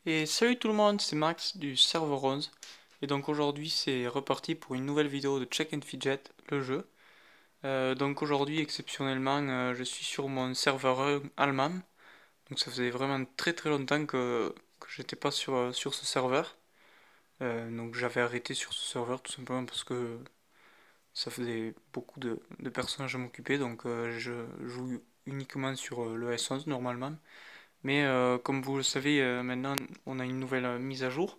Et salut tout le monde, c'est Max du serveur 11. Et donc aujourd'hui c'est reparti pour une nouvelle vidéo de Check and Fidget, le jeu. Donc aujourd'hui exceptionnellement je suis sur mon serveur 1 allemand. Donc ça faisait vraiment très très longtemps que j'étais pas sur ce serveur. Donc j'avais arrêté sur ce serveur tout simplement parce que ça faisait beaucoup de personnages à m'occuper. Donc je joue uniquement sur le S11 normalement. Mais comme vous le savez maintenant on a une nouvelle mise à jour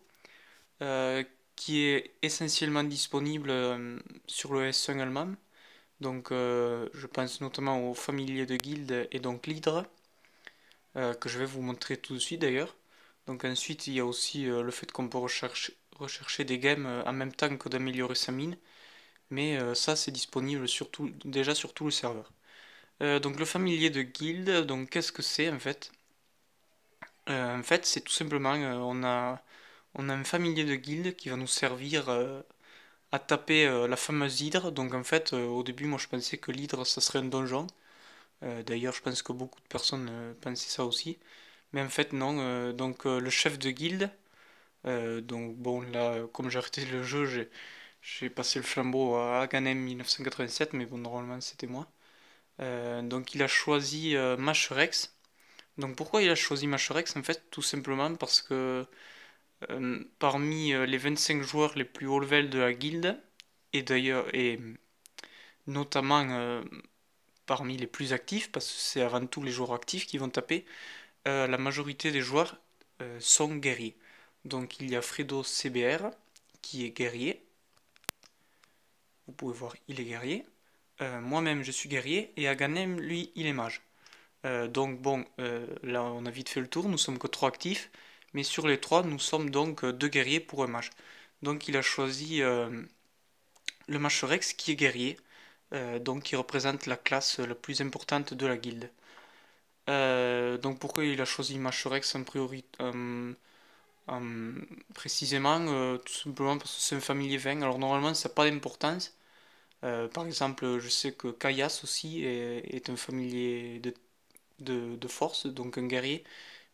euh, qui est essentiellement disponible sur le S1 allemand. Donc je pense notamment aux familiers de guildes et donc l'hydre, que je vais vous montrer tout de suite d'ailleurs. Donc ensuite il y a aussi le fait qu'on peut rechercher des gemmes en même temps que d'améliorer sa mine. Mais ça c'est disponible déjà sur tout le serveur. Donc le familier de guilde, donc qu'est-ce que c'est en fait? En fait c'est tout simplement on a un familier de guilde qui va nous servir à taper la fameuse hydre. Donc en fait, au début, moi je pensais que l'hydre ça serait un donjon. D'ailleurs, je pense que beaucoup de personnes pensaient ça aussi. Mais en fait, non. Donc le chef de guilde. Donc bon, là, comme j'ai arrêté le jeu, j'ai passé le flambeau à Aganem 1987. Mais bon, normalement, c'était moi. Donc il a choisi Macherex. Donc pourquoi il a choisi Macherex? En fait, tout simplement parce que parmi les 25 joueurs les plus haut level de la guilde, et d'ailleurs, et notamment parmi les plus actifs, parce que c'est avant tout les joueurs actifs qui vont taper, la majorité des joueurs sont guerriers. Donc il y a Fredo CBR qui est guerrier, vous pouvez voir il est guerrier. Moi-même je suis guerrier et Aganem lui il est mage. Donc bon, là on a vite fait le tour, nous sommes que 3 actifs, mais sur les 3 nous sommes donc 2 guerriers pour un mage. Donc il a choisi le mage Rex qui est guerrier, donc qui représente la classe la plus importante de la guilde. Donc pourquoi il a choisi Machorex en priorité précisément tout simplement parce que c'est un familier 20. Alors normalement ça n'a pas d'importance. Par exemple, je sais que Kayas aussi est un familier de force, donc un guerrier.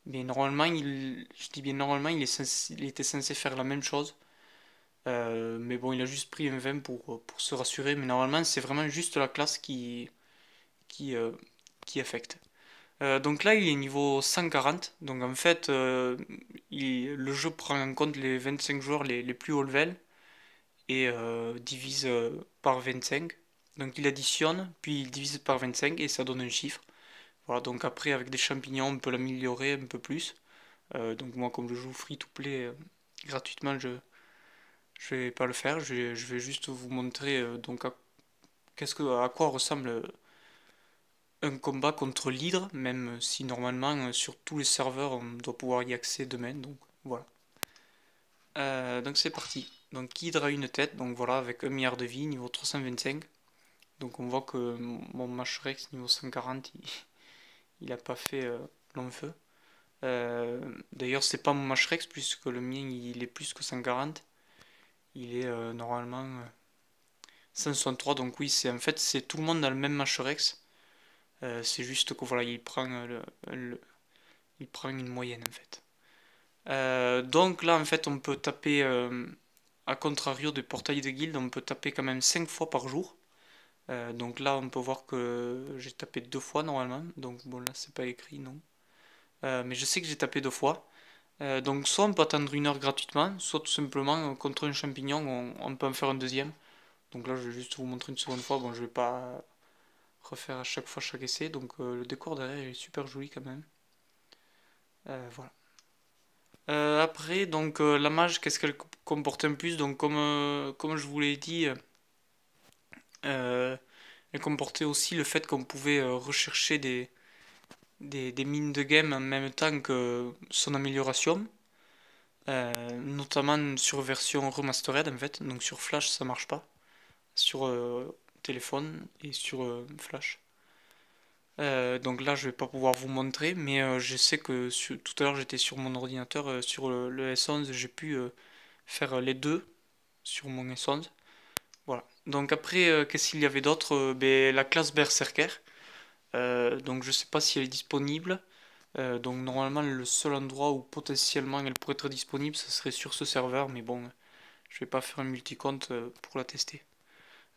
Mais normalement, je dis bien normalement, il était censé faire la même chose. Mais bon, il a juste pris un 20 pour se rassurer. Mais normalement, c'est vraiment juste la classe qui, euh, qui affecte. Donc là, il est niveau 140. Donc en fait, le jeu prend en compte les 25 joueurs les plus haut level et divise par 25. Donc il additionne, puis il divise par 25 et ça donne un chiffre. Voilà, donc après, avec des champignons, on peut l'améliorer un peu plus. Donc moi, comme je joue free to play gratuitement, je vais pas le faire. Je vais juste vous montrer donc à quoi ressemble un combat contre l'hydre, même si normalement sur tous les serveurs on doit pouvoir y accéder demain, donc voilà. Donc c'est parti. Donc Hydre a une tête, donc voilà, avec 1 milliard de vie, niveau 325. Donc on voit que mon Mashrex niveau 140, il a pas fait long feu. D'ailleurs c'est pas mon Mashrex puisque le mien il est plus que 140. Il est normalement 163, donc oui, c'est en fait c'est tout le monde dans le même Mashrex. C'est juste que voilà, il prend une moyenne en fait. Donc là, en fait, on peut taper, à contrario des portails de guilde, on peut taper quand même 5 fois par jour. Donc là, on peut voir que j'ai tapé 2 fois normalement. Donc bon, là, c'est pas écrit, non. Mais je sais que j'ai tapé 2 fois. Donc soit on peut attendre 1 heure gratuitement, soit tout simplement contre un champignon, on peut en faire un deuxième. Donc là, je vais juste vous montrer une seconde fois. Bon, je vais pas refaire à chaque fois chaque essai. Donc le décor derrière est super joli quand même. Voilà. Après, donc la mage, qu'est-ce qu'elle comporte en plus? Donc comme je vous l'ai dit, euh, elle comportait aussi le fait qu'on pouvait rechercher des mines de game en même temps que son amélioration, notamment sur version remastered en fait. Donc sur Flash ça marche pas, sur téléphone et sur Flash. Donc là je vais pas pouvoir vous montrer, mais je sais que tout à l'heure j'étais sur mon ordinateur, sur le S11, j'ai pu faire les deux sur mon S11. Voilà. Donc après, qu'est-ce qu'il y avait d'autre? Ben, la classe Berserker. Donc je sais pas si elle est disponible. Donc normalement le seul endroit où potentiellement elle pourrait être disponible, ce serait sur ce serveur, mais bon, je vais pas faire un multi-compte pour la tester.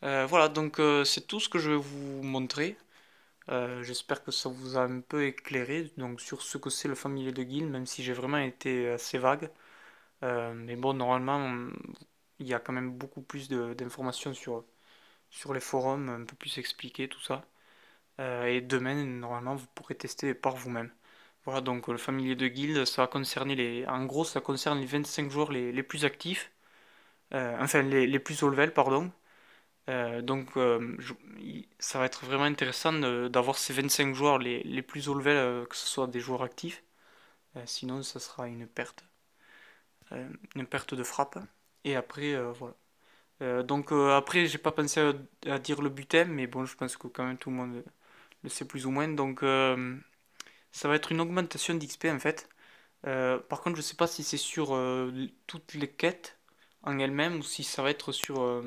Voilà, donc c'est tout ce que je vais vous montrer. J'espère que ça vous a un peu éclairé donc sur ce que c'est le familier de Guild, même si j'ai vraiment été assez vague. Mais bon, normalement, il y a quand même beaucoup plus d'informations sur les forums, un peu plus expliqué tout ça. Et demain, normalement, vous pourrez tester par vous-même. Voilà, donc le familier de Guild, ça va concerner en gros, ça concerne les 25 joueurs les plus actifs, enfin les plus haut level, pardon. Donc ça va être vraiment intéressant d'avoir ces 25 joueurs les plus haut level, que ce soit des joueurs actifs. Sinon, ça sera une perte de frappe. Et après, voilà. Donc après, j'ai pas pensé à dire le butin, mais bon, je pense que quand même tout le monde le sait plus ou moins. Donc ça va être une augmentation d'XP en fait. Par contre, je sais pas si c'est sur toutes les quêtes en elles-mêmes ou si ça va être sur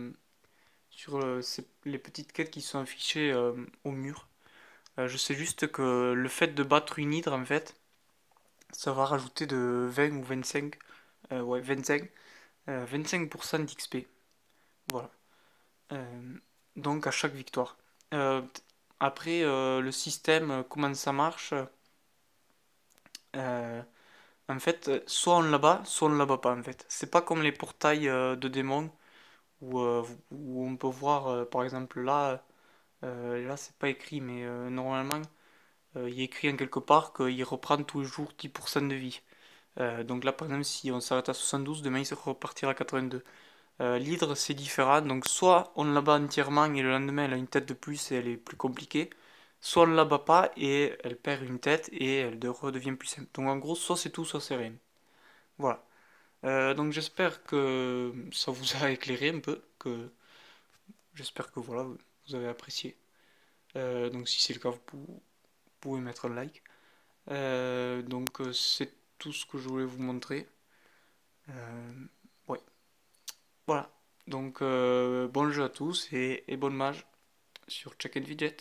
les petites quêtes qui sont affichées au mur. Je sais juste que le fait de battre une hydre, en fait, ça va rajouter de 20 ou 25, ouais, 25% d'XP. Voilà. Euh, donc à chaque victoire. Euh, Après, le système, comment ça marche euh, en fait, soit on la bat, soit on la bat pas, en fait. C'est pas comme les portails de démons où on peut voir, par exemple, là c'est pas écrit, mais normalement, il est écrit en quelque part qu'il reprend tous les jours 10% de vie. Donc là, par exemple, si on s'arrête à 72, demain il se repartira à 82. L'hydre, c'est différent. Donc soit on la bat entièrement et le lendemain elle a une tête de plus et elle est plus compliquée. Soit on la bat pas et elle perd une tête et elle redevient plus simple. Donc en gros, soit c'est tout, soit c'est rien. Voilà. Donc j'espère que ça vous a éclairé un peu. J'espère que voilà, vous avez apprécié. Donc si c'est le cas, vous pouvez mettre un like. Donc c'est tout ce que je voulais vous montrer. Euh, ouais, voilà. Donc bon jeu à tous et bonne mage sur Check and Fidget.